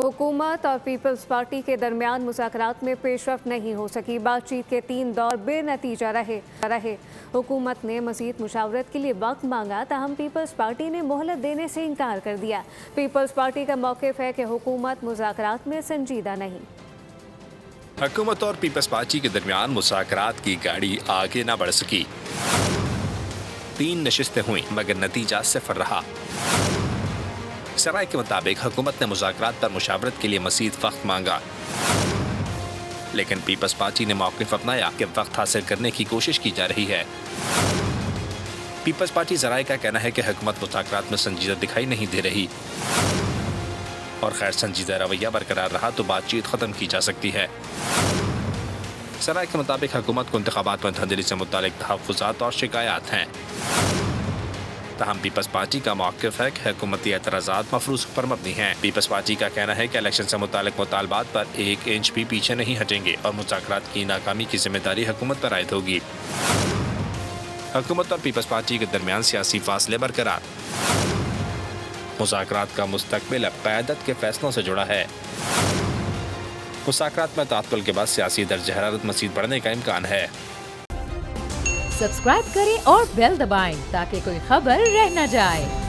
हुकूमत और peoples party के दरमियान मुज़ाकरात में पेशरफ्त नहीं हो सकी। बातचीत के 3 दौर बेनतीजा रहे। हुकूमत ने मज़ीद मुशावरत के लिए वक्त मांगा, ताहम पीपल्स पार्टी ने मोहलत देने से इनकार कर दिया। पीपल्स पार्टी का मौक़िफ़ है कि हुकूमत मुज़ाकरात में संजीदा नहीं। हुकूमत और पीपल्स पार्टी के दरमियान मुज़ाकरात की गाड़ी आगे न बढ़ सकी। 3 नशिस्तें हुई मगर नतीजा सिफर रहा। सराय के मुताबिक हुकूमत ने मुज़ाकरात पर मुशावरत के लिए मज़ीद वक्त मांगा, लेकिन पीपल्स पार्टी ने मौक़िफ़ अपनाया कि वक्त हासिल करने की कोशिश की जा रही है। पीपल्स पार्टी ज़राए का कहना है कि हुकूमत मुज़ाकरात में संजीदा दिखाई नहीं दे रही और खैर संजीदा रवैया बरकरार रहा तो बातचीत ख़त्म की जा सकती है। सराय के मुताबिक हुकूमत को इंतख़ाबात में धांधली से मुतालिक तहफ़्फ़ुज़ात और शिकायत हैं। ताहम पीपल्स पार्टी का मौक़िफ़ है कि हुकूमती एतराज़ात मफरूज़ पर मबनी हैं। पीपल्स पार्टी का कहना है कि इलेक्शन से मुतालिक मुतालबात पर 1 इंच भी पीछे नहीं हटेंगे और मुज़ाकरात की नाकामी की जिम्मेदारी हुकूमत पर आयद होगी। हुकूमत और पीपल्स पार्टी के दरमियान सियासी फासले बरकरार। मुज़ाकरात का मुस्तक़बिल अब क़यादत के फैसलों से जुड़ा है। मुज़ाकरात में तात्तुल के बाद सियासी दर्ज हरारत मज़ीद बढ़ने का इम्कान है। सब्सक्राइब करें और बेल दबाएं ताकि कोई खबर रह न जाए।